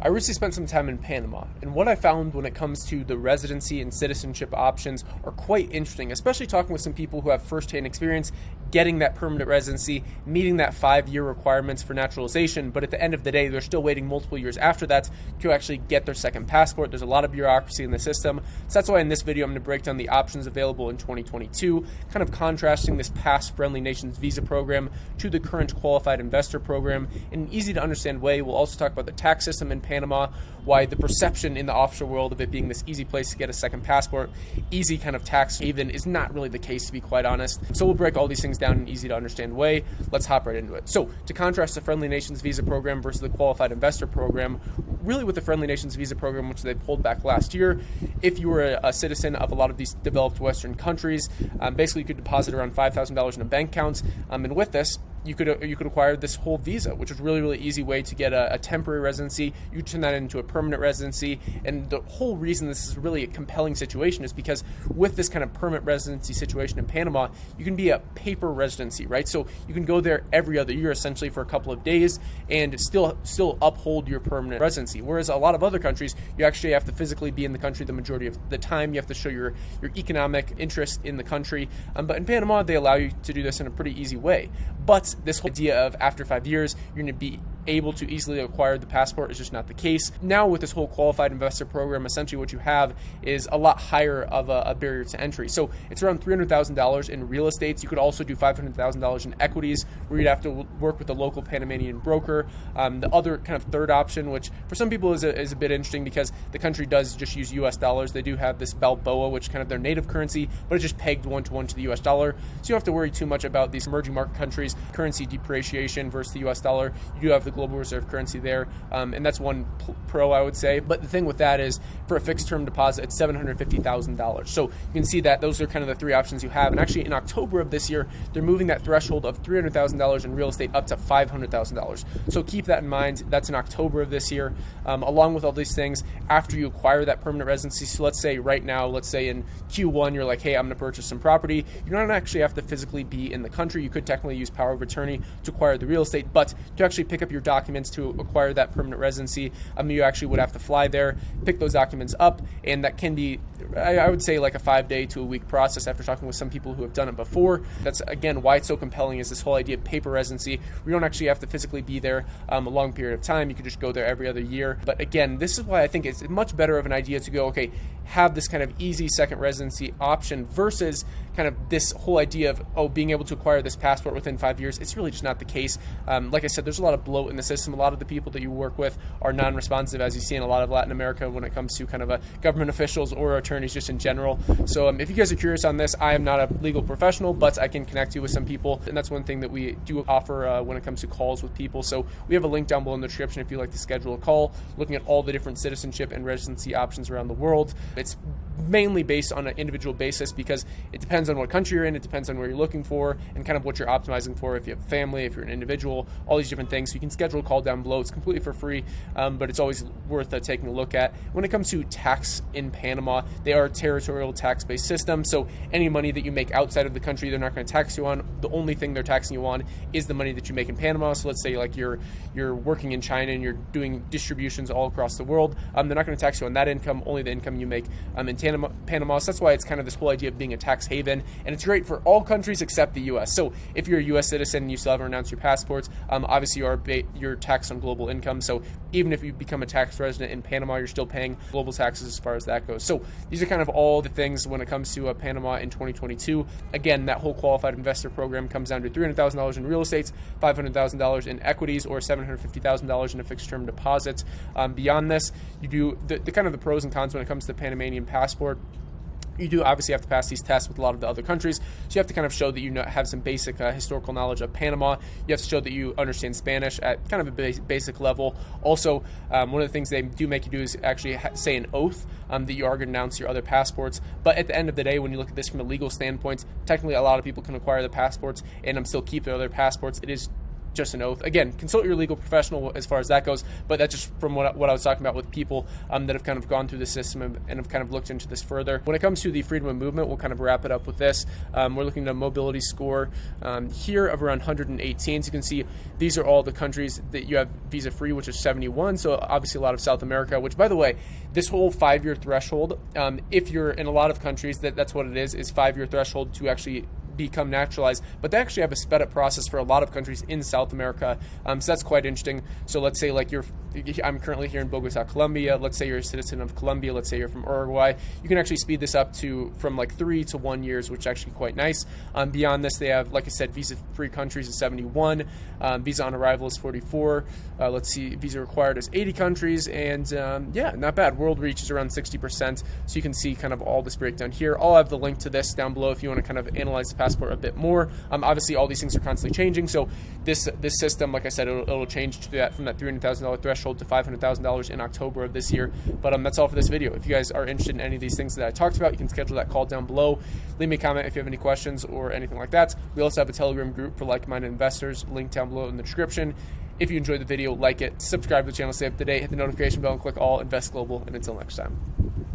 I recently spent some time in Panama, and what I found when it comes to the residency and citizenship options are quite interesting, especially talking with some people who have firsthand experience getting that permanent residency, meeting that 5-year requirements for naturalization, but at the end of the day, they're still waiting multiple years after that to actually get their second passport. There's a lot of bureaucracy in the system, so that's why in this video I'm going to break down the options available in 2022, kind of contrasting this past Friendly Nations visa program to the current Qualified Investor program in an easy to understand way. We'll also talk about the tax system in Panama, why the perception in the offshore world of it being this easy place to get a second passport, easy kind of tax haven, is not really the case, to be quite honest. So we'll break all these things down in an easy to understand way. Let's hop right into it. So to contrast the Friendly Nations visa program versus the Qualified Investor program, really with the Friendly Nations visa program, which they pulled back last year, if you were a citizen of a lot of these developed Western countries, basically you could deposit around $5,000 in a bank account, and with this, you could acquire this whole visa, which is really easy way to get a temporary residency. You turn that into a permanent residency, and the whole reason this is really a compelling situation is because with this kind of permanent residency situation in Panama, you can be a paper residency, right? So you can go there every other year essentially for a couple of days and still uphold your permanent residency. Whereas a lot of other countries, you actually have to physically be in the country the majority of the time. You have to show your economic interest in the country. But in Panama, they allow you to do this in a pretty easy way. But this whole idea of after 5 years, you're going to be able to easily acquire the passport is just not the case. Now with this whole Qualified Investor program, essentially what you have is a lot higher of a barrier to entry. So it's around $300,000 in real estate. You could also do $500,000 in equities, where you'd have to work with a local Panamanian broker. The other kind of third option, which for some people is a bit interesting because the country does just use US dollars. They do have this Balboa, which kind of their native currency, but it's just pegged 1-to-1 to the US dollar. So you don't have to worry too much about these emerging market countries' currency depreciation versus the US dollar. You do have the global reserve currency there, and that's one pro, I would say. But the thing with that is, for a fixed term deposit, it's $750,000. So you can see that those are kind of the three options you have. And actually, in October of this year, they're moving that threshold of $300,000 in real estate up to $500,000. So keep that in mind. That's in October of this year. Along with all these things, after you acquire that permanent residency, so let's say right now, let's say in Q1, you're like, hey, I'm going to purchase some property. You don't actually have to physically be in the country. You could technically use power of attorney to acquire the real estate, but to actually pick up your documents to acquire that permanent residency, you actually would have to fly there, pick those documents up, and that can be, I would say, like a 5-day to a week process after talking with some people who have done it before. That's, again, why it's so compelling is this whole idea of paper residency. We don't actually have to physically be there a long period of time. You could just go there every other year. But again, this is why I think it's much better of an idea to go, okay, have this kind of easy second residency option versus kind of this whole idea of, being able to acquire this passport within 5 years. It's really just not the case. Like I said, there's a lot of bloat in the system. A lot of the people that you work with are non-responsive, as you see in a lot of Latin America when it comes to kind of government officials or attorneys just in general. So if you guys are curious on this, I am not a legal professional, but I can connect you with some people. And that's one thing that we do offer when it comes to calls with people. So we have a link down below in the description if you'd like to schedule a call, looking at all the different citizenship and residency options around the world. It's mainly based on an individual basis because it depends on what country you're in, it depends on where you're looking for, and kind of what you're optimizing for. If you have a family, if you're an individual, all these different things. So you can schedule a call down below. It's completely for free, but it's always worth taking a look at. When it comes to tax in Panama, they are a territorial tax-based system, so any money that you make outside of the country, they're not going to tax you on. The only thing they're taxing you on is the money that you make in Panama. So let's say like you're working in China and you're doing distributions all across the world. They're not going to tax you on that income, only the income you make in Panama. So that's why it's kind of this whole idea of being a tax haven, and it's great for all countries except the U.S. So if you're a U.S. citizen and you still haven't renounced your passports, obviously you're taxed on global income. So even if you become a tax resident in Panama, you're still paying global taxes as far as that goes. So these are kind of all the things when it comes to Panama in 2022. Again, that whole Qualified Investor program comes down to $300,000 in real estate, $500,000 in equities, or $750,000 in a fixed term deposit. Beyond this, you do the kind of the pros and cons when it comes to the Panamanian Passport. You do obviously have to pass these tests with a lot of the other countries. So you have to kind of show that you have some basic historical knowledge of Panama. You have to show that you understand Spanish at kind of a basic level. Also, one of the things they do make you do is actually say an oath that you are going to announce your other passports. But at the end of the day, when you look at this from a legal standpoint, technically a lot of people can acquire the passports and still keep their other passports. It is just an oath. Again, consult your legal professional as far as that goes, but that's just from what I was talking about with people that have kind of gone through the system and have kind of looked into this further. When it comes to the freedom of movement, we'll kind of wrap it up with this. We're looking at a mobility score here of around 118. So you can see these are all the countries that you have visa-free, which is 71. So obviously a lot of South America, which, by the way, this whole 5-year threshold, if you're in a lot of countries, that's what it is 5-year threshold to actually become naturalized, but they actually have a sped up process for a lot of countries in South America. So that's quite interesting. So let's say like I'm currently here in Bogota, Colombia. Let's say you're a citizen of Colombia. Let's say you're from Uruguay. You can actually speed this up from like 3 to 1 years, which is actually quite nice. Beyond this, they have, like I said, visa-free countries is 71. Visa on arrival is 44. Let's see, visa required is 80 countries. And yeah, not bad. World reach is around 60%. So you can see kind of all this breakdown here. I'll have the link to this down below if you want to kind of analyze the passport a bit more. Obviously, all these things are constantly changing. So this system, like I said, it'll change to that from that $300,000 threshold to $500,000 in October of this year. But that's all for this video. If you guys are interested in any of these things that I talked about, you can schedule that call down below. Leave me a comment if you have any questions or anything like that. We also have a Telegram group for like-minded investors, link down below in the description. If you enjoyed the video, like it, subscribe to the channel, stay up to date, hit the notification bell, and click all. Invest Global, and until next time.